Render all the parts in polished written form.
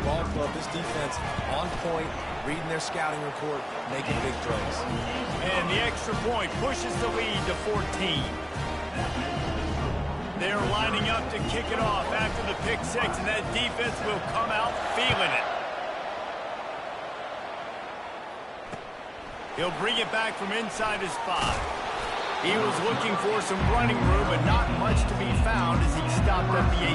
ball club. This defense on point, reading their scouting report, making big plays. And the extra point pushes the lead to 14. They're lining up to kick it off after the pick six, and that defense will come out feeling it. He'll bring it back from inside his 5. He was looking for some running room, but not much to be found as he stopped at the 18.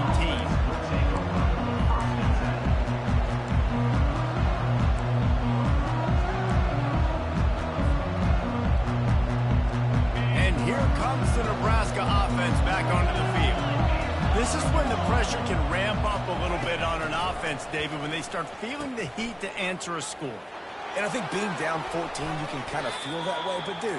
And here comes the Nebraska offense back onto the field. This is when the pressure can ramp up a little bit on an offense, David, when they start feeling the heat to answer a score. And I think being down 14, you can kind of feel that way. But, dude,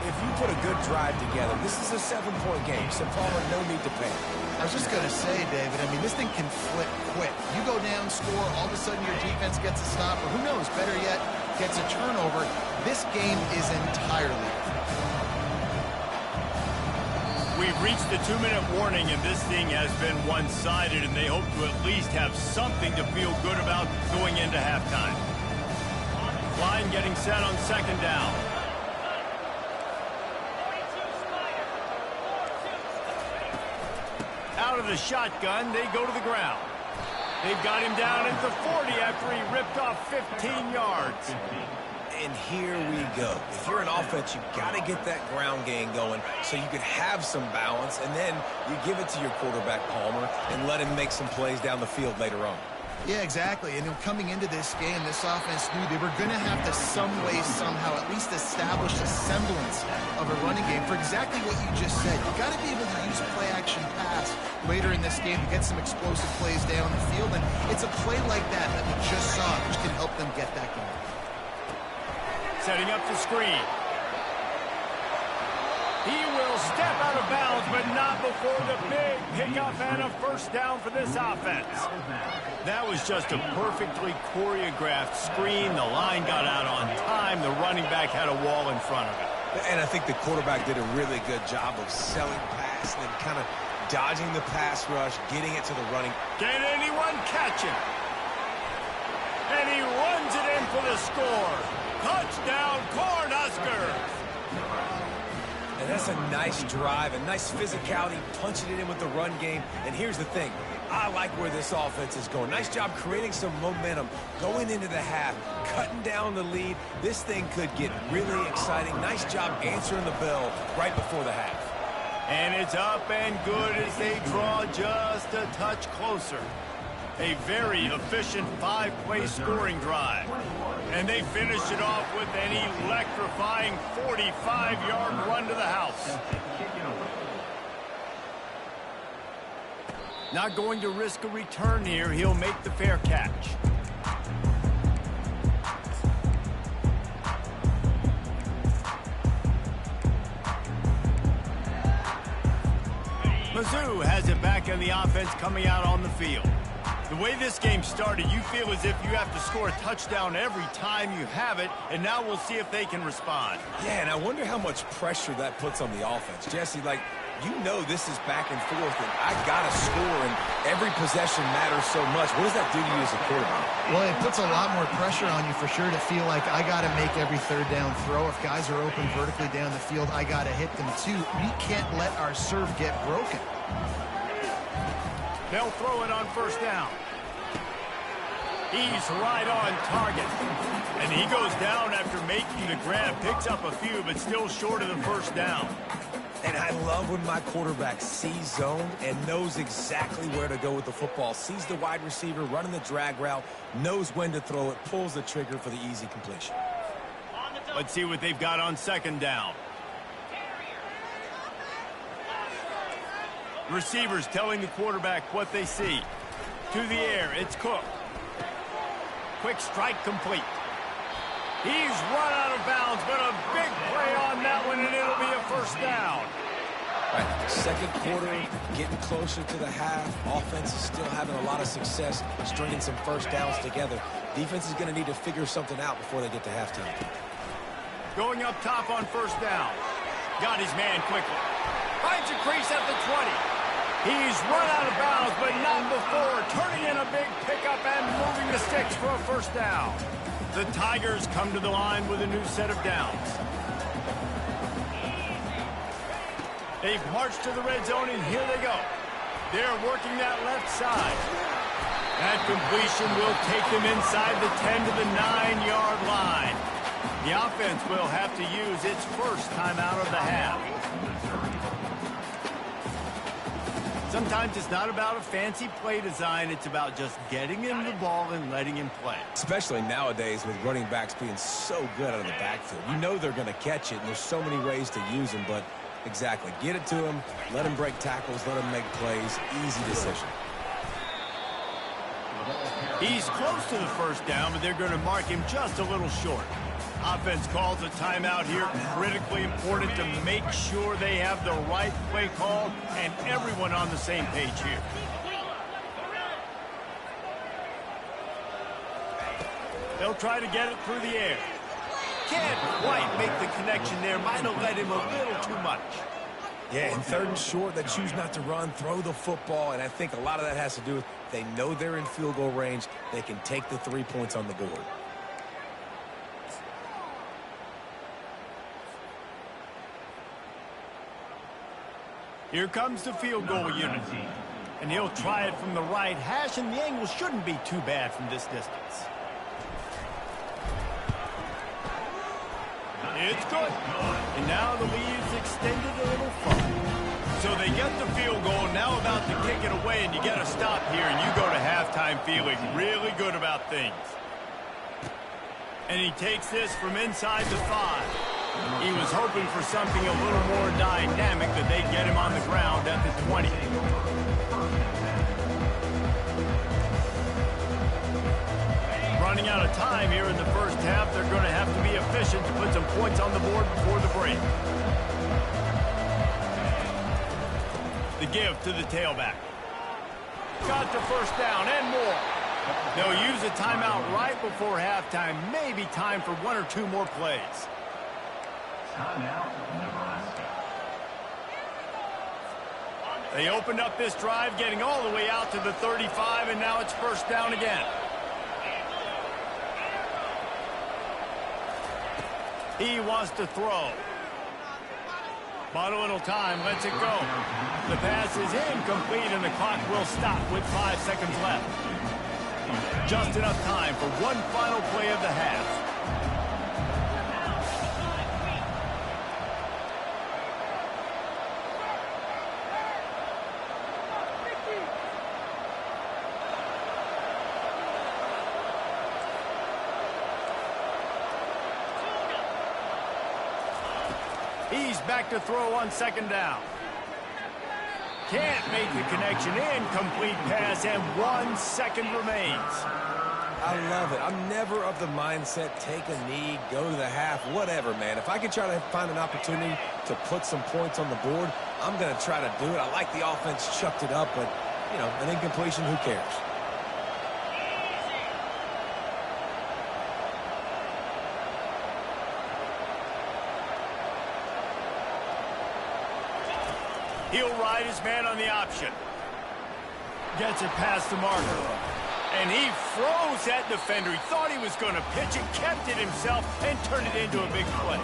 if you put a good drive together, this is a 7-point game. So, Palmer, no need to panic. I was just going to say, David, I mean, this thing can flip quick. You go down, score, all of a sudden your defense gets a stop, or who knows, better yet, gets a turnover. This game is entirely different. We've reached the 2-minute warning, and this thing has been one-sided, and they hope to at least have something to feel good about going into halftime. Line getting set on second down. Out of the shotgun, they go to the ground. They've got him down at the 40 after he ripped off 15 yards. And here we go. If you're an offense, you've got to get that ground game going so you can have some balance, and then you give it to your quarterback, Palmer, and let him make some plays down the field later on. Yeah, exactly. And coming into this game, this offense knew they were going to have to some way, somehow, at least establish a semblance of a running game for exactly what you just said. You got to be able to use play-action pass later in this game to get some explosive plays down the field. And it's a play like that that we just saw which can help them get that going. Setting up the screen. He will step out of bounds, but not before the big pickup and a first down for this offense. That was just a perfectly choreographed screen. The line got out on time. The running back had a wall in front of it. And I think the quarterback did a really good job of selling pass and then kind of dodging the pass rush, getting it to the running. Can anyone catch him? And he runs it in for the score. Touchdown, Cornhuskers! And that's a nice drive, a nice physicality, punching it in with the run game. And here's the thing. I like where this offense is going. Nice job creating some momentum going into the half, cutting down the lead. This thing could get really exciting. Nice job answering the bell right before the half. And it's up and good as they draw just a touch closer. A very efficient 5-play scoring drive. And they finish it off with an electrifying 45-yard run to the house. Not going to risk a return here. He'll make the fair catch. Mizzou has it back in the offense coming out on the field. The way this game started, you feel as if you have to score a touchdown every time you have it, and now we'll see if they can respond. Yeah, and I wonder how much pressure that puts on the offense. Jesse, like, you know this is back and forth, and I got to score, and every possession matters so much. What does that do to you as a quarterback? Well, it puts a lot more pressure on you for sure to feel like I got to make every third down throw. If guys are open vertically down the field, I got to hit them too. We can't let our serve get broken. They'll throw it on first down. He's right on target. And he goes down after making the grab. Picks up a few, but still short of the first down. And I love when my quarterback sees zone and knows exactly where to go with the football. Sees the wide receiver running the drag route, knows when to throw it, pulls the trigger for the easy completion. Let's see what they've got on second down. Receivers telling the quarterback what they see. To the air, it's Cook. Quick strike complete. He's run out of bounds, but a big play on that one, and it'll be a first down. Right, second quarter, getting closer to the half. Offense is still having a lot of success stringing some first downs together. Defense is going to need to figure something out before they get to halftime. Going up top on first down. Got his man quickly. Finds a crease at the 20. He's run out of bounds, but not before turning in a big pickup and moving the sticks for a first down. The Tigers come to the line with a new set of downs. They've marched to the red zone, and here they go. They're working that left side. That completion will take them inside the 10 to the 9-yard line. The offense will have to use its first timeout of the half. Sometimes it's not about a fancy play design. It's about just getting him the ball and letting him play. Especially nowadays with running backs being so good out of the backfield. You know they're going to catch it, and there's so many ways to use them. But exactly, get it to him, let him break tackles, let him make plays. Easy decision. He's close to the first down, but they're going to mark him just a little short. Offense calls a timeout here. Critically important to make sure they have the right play call and everyone on the same page here. They'll try to get it through the air. Can't quite make the connection there. Might have led him a little too much. Yeah, in 3rd and short, they choose not to run, throw the football, and I think a lot of that has to do with they know they're in field goal range. They can take the 3 points on the board. Here comes the field goal unit. And he'll try it from the right hash, and the angle shouldn't be too bad from this distance. It's good. And now the lead's extended a little further. So they get the field goal, now about to kick it away, and you get a stop here, and you go to halftime feeling really good about things. And he takes this from inside the 5. He was hoping for something a little more dynamic, that they'd get him on the ground at the 20. Running out of time here in the first half. They're going to have to be efficient to put some points on the board before the break. The give to the tailback. Got the first down and more. They'll use a timeout right before halftime. Maybe time for 1 or 2 more plays. They opened up this drive, getting all the way out to the 35, and now it's first down again. He wants to throw. Bought a little time, lets it go. The pass is incomplete, and the clock will stop with 5 seconds left. Just enough time for one final play of the half. He's back to throw on 2nd down. Can't make the connection. Incomplete pass, and 1 second remains. I love it. I'm never of the mindset, take a knee, go to the half, whatever, man. If I can try to find an opportunity to put some points on the board, I'm going to try to do it. I like the offense chucked it up, but, you know, an incompletion, who cares? He'll ride his man on the option. Gets it past the marker. And he froze that defender. He thought he was going to pitch it, kept it himself, and turned it into a big play.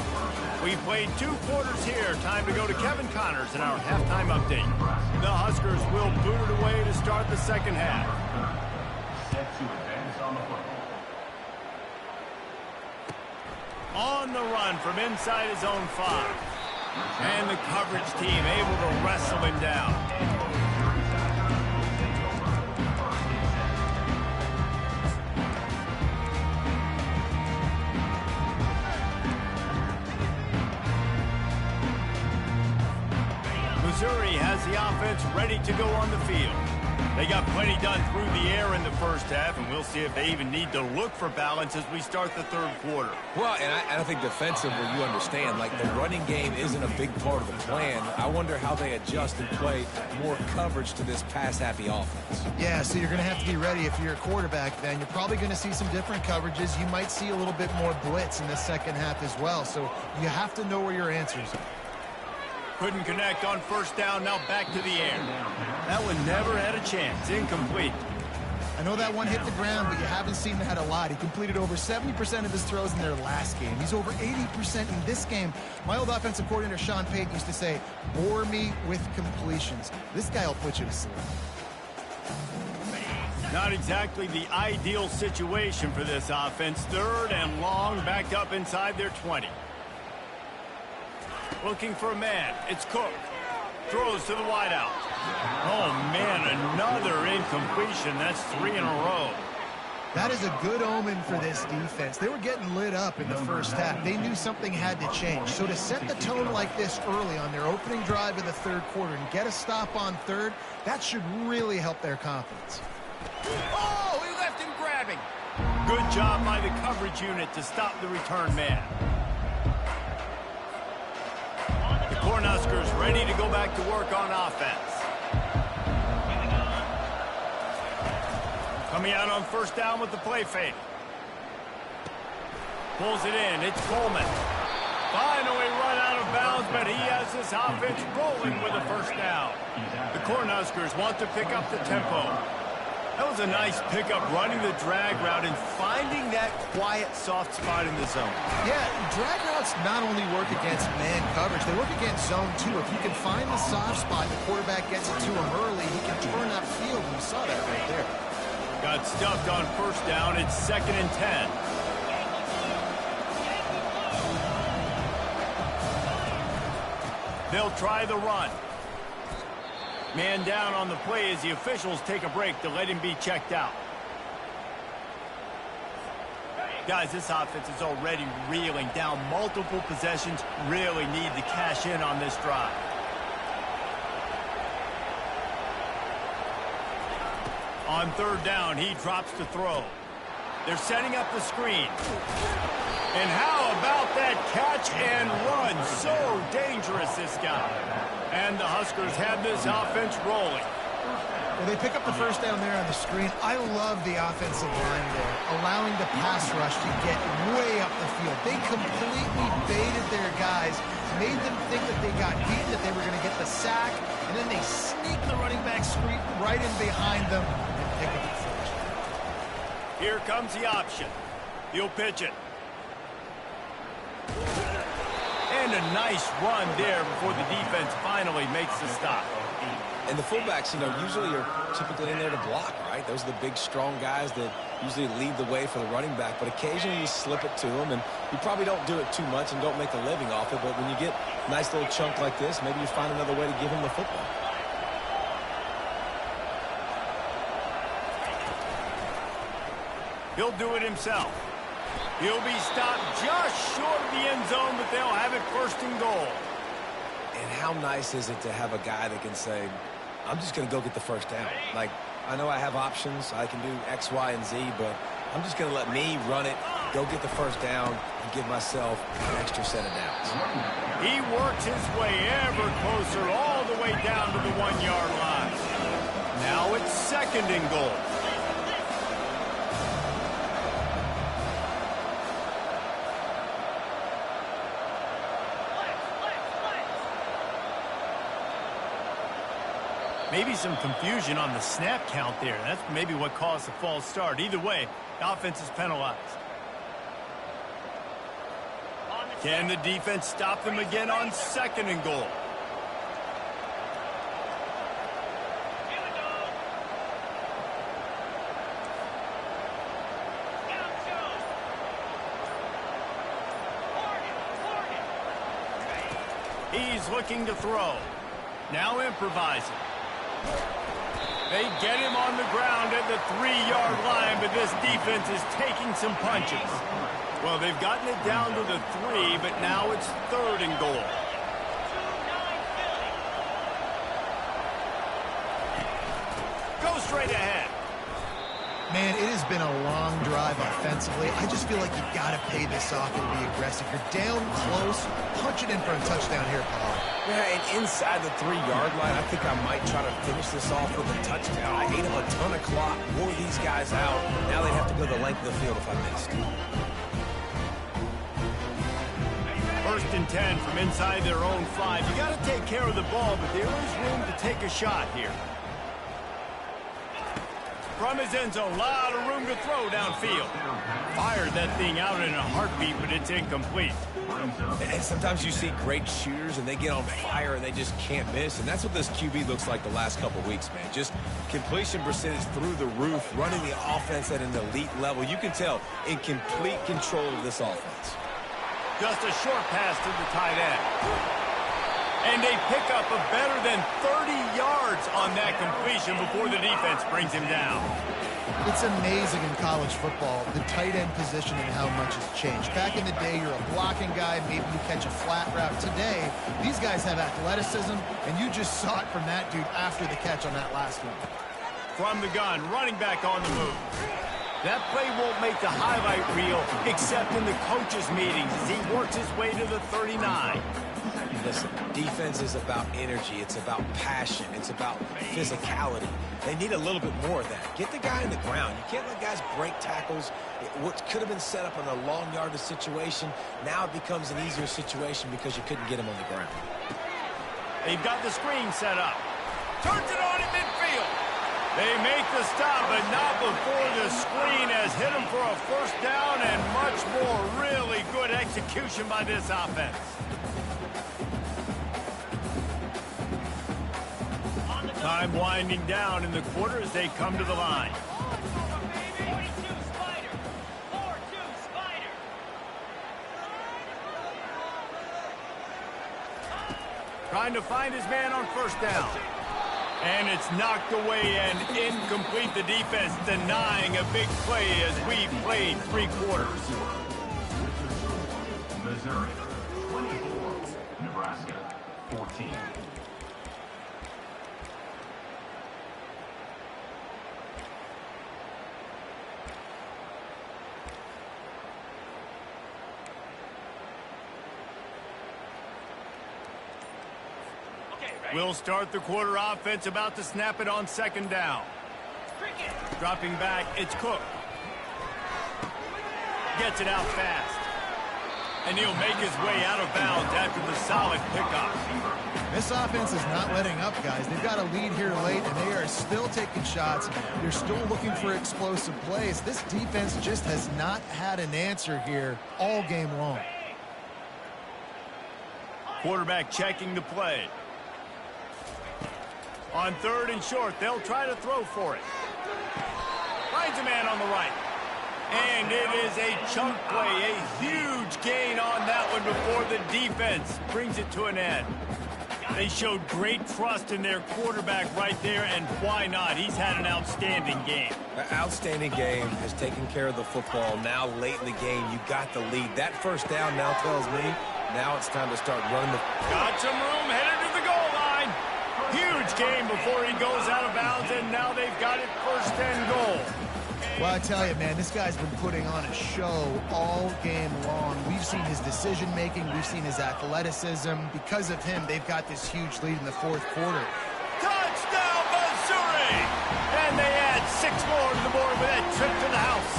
We played 2 quarters here. Time to go to Kevin Connors in our halftime update. The Huskers will boot it away to start the second half. On the run from inside his own 5. And the coverage team able to wrestle him down. Missouri has the offense ready to go on the field. They got plenty done through the air in the first half, and we'll see if they even need to look for balance as we start the 3rd quarter. Well, and I think defensively, you understand, like the running game isn't a big part of the plan. I wonder how they adjust and play more coverage to this pass-happy offense. Yeah, so you're going to have to be ready if you're a quarterback then. You're probably going to see some different coverages. You might see a little bit more blitz in the second half as well. So you have to know where your answers are. Couldn't connect on first down, now back to the air. That one never had a chance, incomplete. I know that one hit the ground, but you haven't seen that a lot. He completed over 70% of his throws in their last game. He's over 80% in this game. My old offensive coordinator, Sean Payton, used to say, bore me with completions. This guy will put you to sleep. Not exactly the ideal situation for this offense. Third and long, backed up inside their 20. Looking for a man. It's Cook. Throws to the wideout. Oh, man, another incompletion. That's 3 in a row. That is a good omen for this defense. They were getting lit up in the first half. They knew something had to change. So to set the tone like this early on their opening drive of the third quarter and get a stop on third, that should really help their confidence. Oh, he left him grabbing. Good job by the coverage unit to stop the return man. The Cornhuskers ready to go back to work on offense. Coming out on first down with the play fake. Pulls it in. It's Coleman. Finally run out of bounds, but he has this offense rolling with a first down. The Cornhuskers want to pick up the tempo. That was a nice pickup, running the drag route and finding that quiet, soft spot in the zone. Yeah, drag routes not only work against man coverage, they work against zone too. If you can find the soft spot, the quarterback gets it to him early, he can turn that field, and you saw that right there. Got stuffed on first down. It's 2nd and 10. They'll try the run. Man down on the play as the officials take a break to let him be checked out. Guys, this offense is already reeling down multiple possessions. Really need to cash in on this drive. On third down, he drops to throw. They're setting up the screen. And how about that catch and run? So dangerous, this guy. And the Huskers have this offense rolling. Well, they pick up the first down there on the screen. I love the offensive line there, allowing the pass rush to get way up the field. They completely baited their guys, made them think that they got beaten, that they were going to get the sack, and then they sneak the running back screen right in behind them and pick up the first. Here comes the option. He'll pitch it. And a nice run there before the defense finally makes the stop. And the fullbacks, usually are typically in there to block, right? Those are the big, strong guys that usually lead the way for the running back. But occasionally you slip it to them, and you probably don't do it too much and don't make a living off it. But when you get a nice little chunk like this, maybe you find another way to give him the football. He'll do it himself. He'll be stopped just short of the end zone, but they'll have it 1st and goal. And how nice is it to have a guy that can say, I'm just going to go get the first down. Like, I know I have options. I can do X, Y, and Z, but I'm just going to let me run it, go get the first down, and give myself an extra set of downs. He works his way ever closer all the way down to the 1-yard line. Now it's 2nd and goal. Maybe some confusion on the snap count there. That's maybe what caused the false start. Either way, the offense is penalized. Can the defense stop them again on 2nd and goal? He's looking to throw. Now improvising. They get him on the ground at the 3-yard line, but this defense is taking some punches. Well, they've gotten it down to the 3, but now it's 3rd and goal. Go straight ahead. Man, it has been a long drive offensively. I just feel like you've got to pay this off and be aggressive. You're down close. Punch it in for a touchdown here, Paul. Yeah, and inside the 3-yard line, I think I might try to finish this off with a touchdown. I ate him a ton of clock, wore these guys out. Now they have to go the length of the field if I missed. 1st and 10 from inside their own 5. You got to take care of the ball, but there is room to take a shot here. From his end zone, a lot of room to throw downfield. Fired that thing out in a heartbeat, but it's incomplete. And sometimes you see great shooters and they get on fire and they just can't miss. And that's what this QB looks like the last couple weeks, man. Just completion percentage through the roof, running the offense at an elite level. You can tell in complete control of this offense. Just a short pass to the tight end. And they pick up a better than 30 yards on that completion before the defense brings him down. It's amazing in college football, the tight end position and how much has changed. Back in the day, you're a blocking guy, maybe you catch a flat route. Today, these guys have athleticism, and you just saw it from that dude after the catch on that last one. From the gun, running back on the move. That play won't make the highlight reel except in the coaches' meetings as he works his way to the 39. Listen, defense is about energy. It's about passion. It's about physicality. They need a little bit more of that. Get the guy in the ground. You can't let guys break tackles. What could have been set up in a long yardage situation, now it becomes an easier situation because you couldn't get him on the ground. They've got the screen set up. Turns it on in midfield. They make the stop, but not before the screen has hit him for a 1st down and much more. Really good execution by this offense. Time winding down in the quarter as they come to the line. 42 Spider. 4-2 Spider. Trying to find his man on 1st down. And it's knocked away and incomplete. The defense denying a big play as we played 3 quarters. Missouri, 24. Nebraska, 14. We'll start the quarter offense, about to snap it on 2nd down. Dropping back, it's Cook. Gets it out fast. And he'll make his way out of bounds after the solid pickup. This offense is not letting up, guys. They've got a lead here late, and they are still taking shots. They're still looking for explosive plays. This defense just has not had an answer here all game long. Quarterback checking the play. On 3rd and short, they'll try to throw for it. Finds a man on the right. And it is a chunk play, a huge gain on that one before the defense brings it to an end. They showed great trust in their quarterback right there, and why not? He's had an outstanding game. An outstanding game, has taken care of the football. Now, late in the game, you got the lead. That 1st down now tells me now it's time to start running the... Got some room, headed to the goal line. Huge game before he goes out of bounds, and now they've got it 1st and goal. Well, I tell you, man, this guy's been putting on a show all game long. We've seen his decision-making. We've seen his athleticism. Because of him, they've got this huge lead in the 4th quarter. Touchdown, Missouri! And they add 6 more to the board with that trip to the house.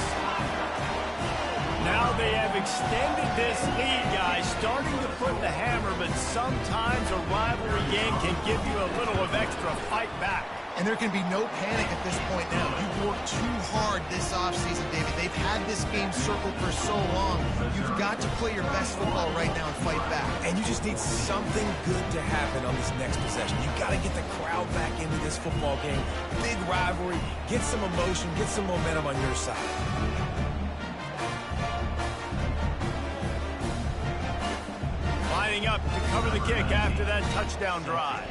Now they have extended this lead, guys, starting to put the hammer, but sometimes a rivalry game can give you a little of extra fight back. And there can be no panic at this point now. You've worked too hard this offseason, David. They've had this game circled for so long. You've got to play your best football right now and fight back. And you just need something good to happen on this next possession. You got to get the crowd back into this football game. Big rivalry. Get some emotion. Get some momentum on your side. Lining up to cover the kick after that touchdown drive.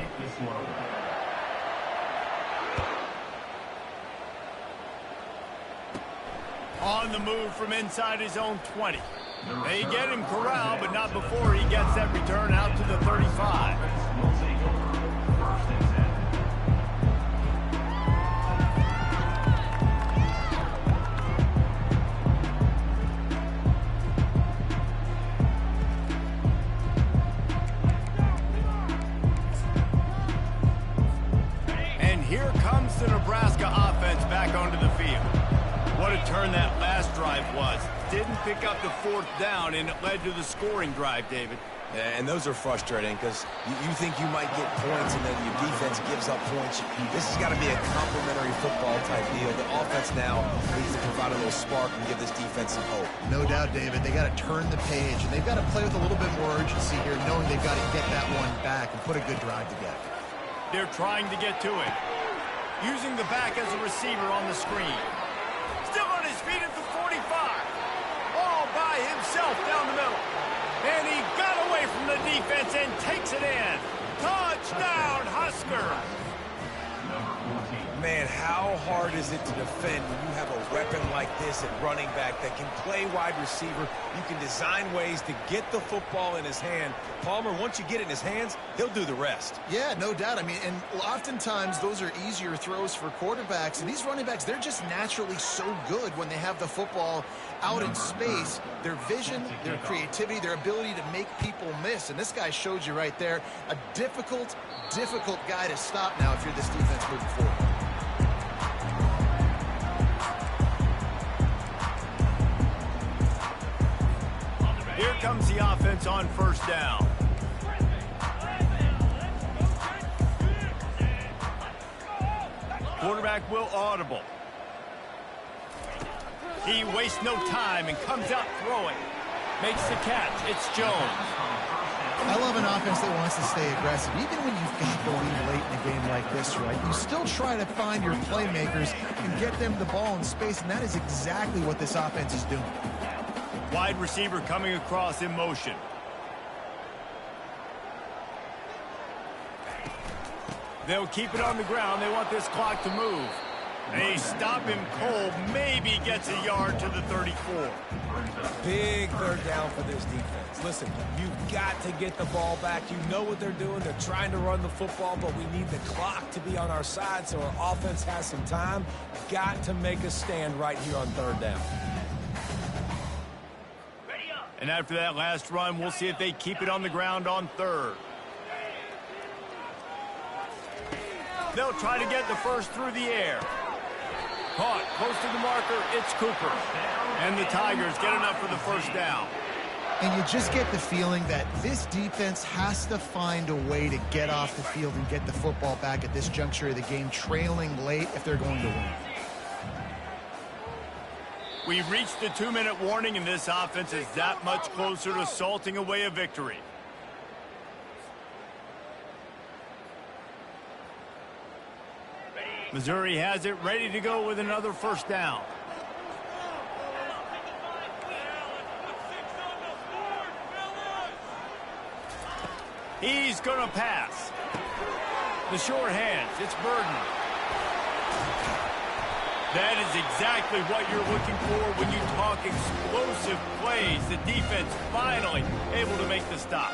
On the move from inside his own 20. They get him corralled, but not before he gets that return out to the 35. And here comes the Nebraska offense back onto the field. What a turn that last drive was. didn't pick up the 4th down, and it led to the scoring drive, David. Yeah, and those are frustrating because you think you might get points and then your defense gives up points. This has got to be a complementary football type deal. The offense now needs to provide a little spark and give this defense some hope. No doubt, David. They got to turn the page, and they've got to play with a little bit more urgency here, knowing they've got to get that one back and put a good drive together. They're trying to get to it. Using the back as a receiver on the screen. Still on his feet at the 45. All by himself down the middle. And he got away from the defense and takes it in. Touchdown, Husker! Man, how hard is it to defend when you have a weapon like this at running back that can play wide receiver? You can design ways to get the football in his hand. Palmer, once you get it in his hands, he'll do the rest. Yeah, no doubt. I mean, and oftentimes those are easier throws for quarterbacks. And these running backs, they're just naturally so good when they have the football out in space. Their vision, their creativity, their ability to make people miss. And this guy showed you right there, a difficult guy to stop now if you're this defense moving forward. Here comes the offense on 1st down. Quarterback will audible. He wastes no time and comes out throwing. Makes the catch. It's Jones. I love an offense that wants to stay aggressive. Even when you've got the lead late in a game like this, right, you still try to find your playmakers and get them the ball in space, and that is exactly what this offense is doing. Wide receiver coming across in motion. They'll keep it on the ground. They want this clock to move. They stop him cold. Maybe gets a yard to the 34. Big 3rd down for this defense. Listen, you've got to get the ball back. You know what they're doing. They're trying to run the football, but we need the clock to be on our side so our offense has some time. Got to make a stand right here on 3rd down. And after that last run, we'll see if they keep it on the ground on 3rd. They'll try to get the first through the air. Caught close to the marker. It's Cooper. And the Tigers get enough for the 1st down. And you just get the feeling that this defense has to find a way to get off the field and get the football back at this juncture of the game, trailing late if they're going to win. We've reached the 2-minute warning, and this offense is that much closer to salting away a victory. Missouri has it ready to go with another 1st down. He's going to pass. The short hands. It's Burden. That is exactly what you're looking for when you talk explosive plays. The defense finally able to make the stop.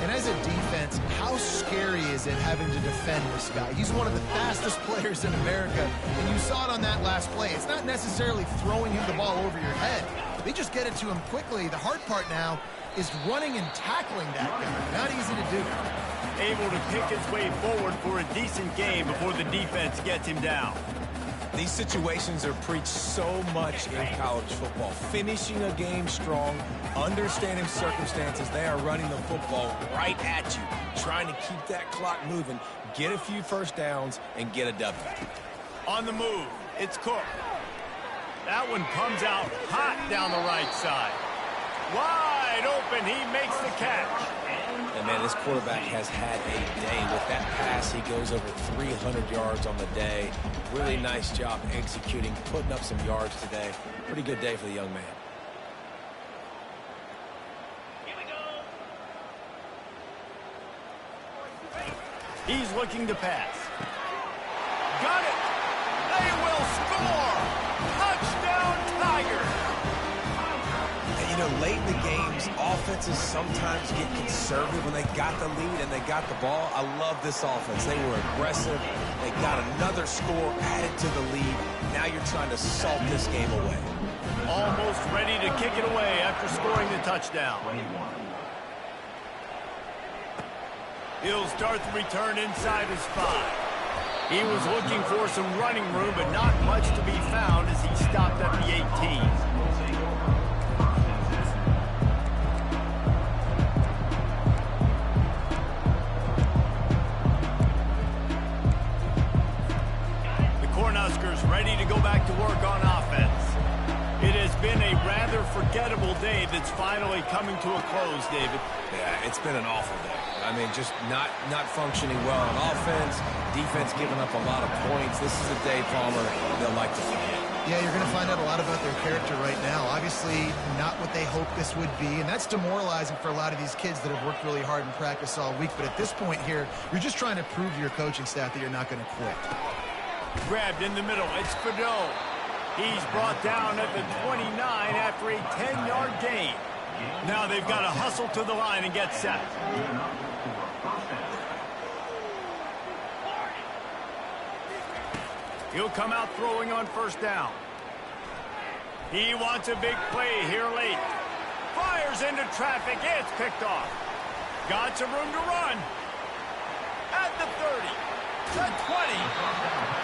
And as a defense, how scary is it having to defend this guy? He's one of the fastest players in America, and you saw it on that last play. It's not necessarily throwing him the ball over your head. They just get it to him quickly. The hard part now is running and tackling that guy. Not easy to do. Able to pick his way forward for a decent game before the defense gets him down. These situations are preached so much in college football. Finishing a game strong, understanding circumstances. They are running the football right at you, trying to keep that clock moving, get a few 1st downs, and get a W. On the move, it's Cook. That one comes out hot down the right side. Wide open, he makes the catch. And, man, this quarterback has had a day. With that pass, he goes over 300 yards on the day. Really nice job executing, putting up some yards today. Pretty good day for the young man. Here we go. He's looking to pass. Got it. They will score. Touchdown, Tigers. And, you know, late in the games, offenses sometimes get conservative when they got the lead and they got the ball. I love this offense. They were aggressive. They got another score added to the lead. Now you're trying to salt this game away. Almost ready to kick it away after scoring the touchdown. He'll start the return inside his 5. He was looking for some running room, but not much to be found as he stopped at the 18. unforgettable day that's finally coming to a close, David. Yeah, it's been an awful day. I mean, just not functioning well on offense, defense giving up a lot of points. This is a day, Palmer, they'll like to forget. Yeah, you're going to find out a lot about their character right now. Obviously, not what they hoped this would be, and that's demoralizing for a lot of these kids that have worked really hard in practice all week. But at this point here, you're just trying to prove to your coaching staff that you're not going to quit. Grabbed in the middle. It's Fedot. He's brought down at the 29 after a 10-yard gain. Now they've got to hustle to the line and get set. He'll come out throwing on first down. He wants a big play here late. Fires into traffic. It's picked off. Got some room to run. At the 30. The 20.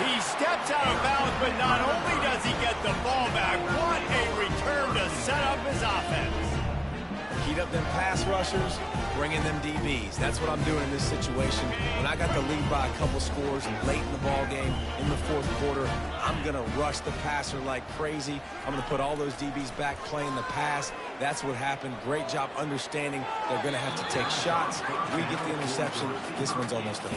He steps out of bounds, but not only does he get the ball back, what a return to set up his offense. Heat up them pass rushers, bring in them DBs. That's what I'm doing in this situation. When I got the lead by a couple scores late in the ball game, in the fourth quarter, I'm going to rush the passer like crazy. I'm going to put all those DBs back playing the pass. That's what happened. Great job understanding they're going to have to take shots. We get the interception. This one's almost over.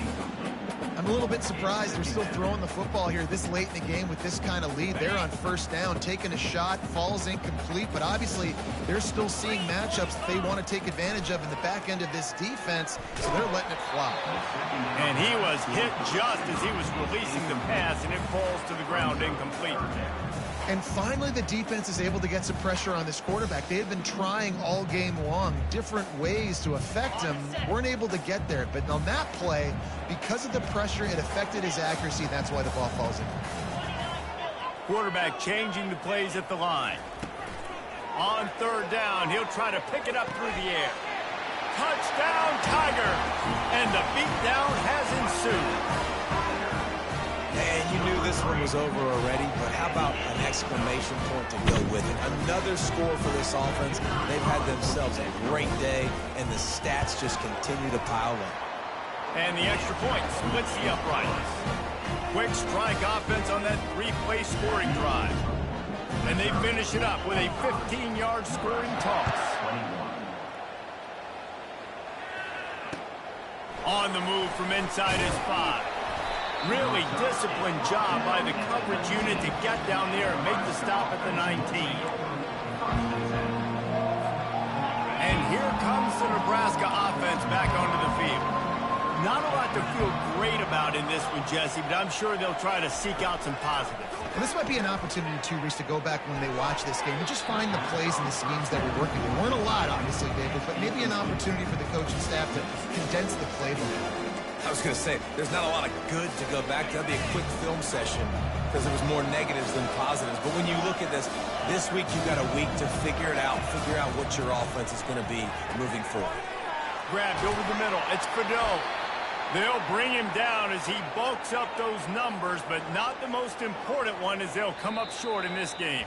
I'm a little bit surprised they're still throwing the football here this late in the game with this kind of lead. They're on first down, taking a shot, falls incomplete, but obviously they're still seeing matchups that they want to take advantage of in the back end of this defense, so they're letting it fly. And he was hit just as he was releasing the pass, and it falls to the ground incomplete. And finally, the defense is able to get some pressure on this quarterback. They had been trying all game long different ways to affect him. Weren't able to get there. But on that play, because of the pressure, it affected his accuracy. That's why the ball falls in. Quarterback changing the plays at the line. On third down, he'll try to pick it up through the air. Touchdown, Tiger! And the beatdown has ensued. And you knew this one was over already, but how about an exclamation point to go with it? Another score for this offense. They've had themselves a great day, and the stats just continue to pile up. And the extra point splits the uprights. Quick strike offense on that three-play scoring drive. And they finish it up with a 15-yard scoring toss. On the move from inside his 5. Really disciplined job by the coverage unit to get down there and make the stop at the 19. And here comes the Nebraska offense back onto the field. Not a lot to feel great about in this one, Jesse, but I'm sure they'll try to seek out some positives. And this might be an opportunity, too, Reese, to go back when they watch this game and just find the plays and the schemes that were working. There weren't a lot, obviously, David, but maybe an opportunity for the coaching staff to condense the playbook. I was going to say, there's not a lot of good to go back to. That'd be a quick film session because there was more negatives than positives. But when you look at this week you've got a week to figure it out, figure out what your offense is going to be moving forward. Grabbed over the middle. It's Fedot. They'll bring him down as he bulks up those numbers, but not the most important one as they'll come up short in this game.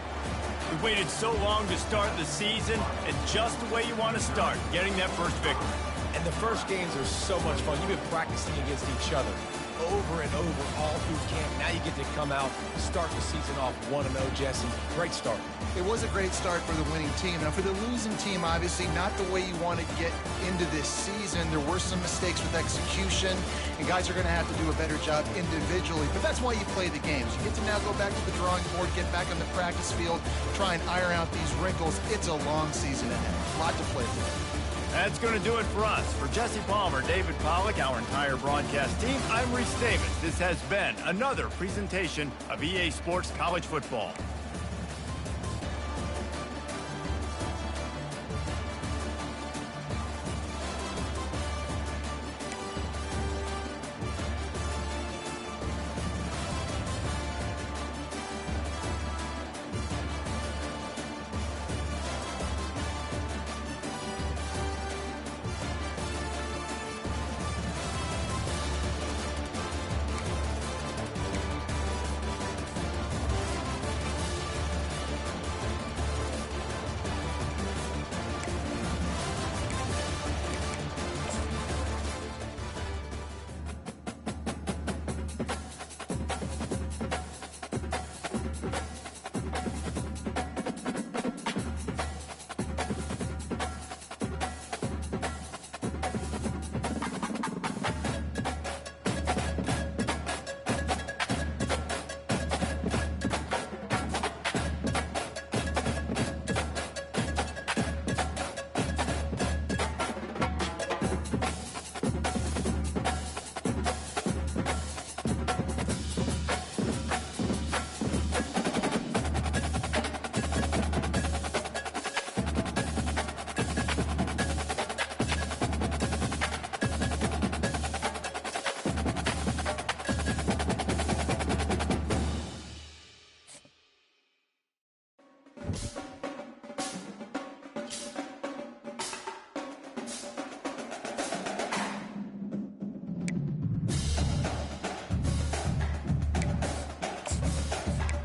We waited so long to start the season, and just the way you want to start, getting that first victory. And the first games are so much fun. You've been practicing against each other over and over all through camp. Now you get to come out, start the season off 1-0, Jesse. Great start. It was a great start for the winning team. Now, for the losing team, obviously, not the way you want to get into this season. There were some mistakes with execution, and guys are going to have to do a better job individually. But that's why you play the games. You get to now go back to the drawing board, get back on the practice field, try and iron out these wrinkles. It's a long season ahead. A lot to play for. That's going to do it for us. For Jesse Palmer, David Pollack, our entire broadcast team, I'm Reese Davis. This has been another presentation of EA Sports College Football.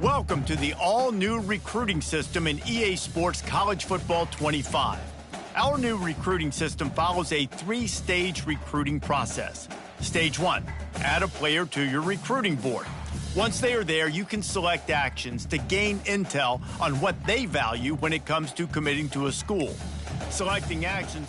Welcome to the all-new recruiting system in EA Sports College Football 25. Our new recruiting system follows a 3-stage recruiting process. Stage 1, add a player to your recruiting board. Once they are there, you can select actions to gain intel on what they value when it comes to committing to a school. Selecting actions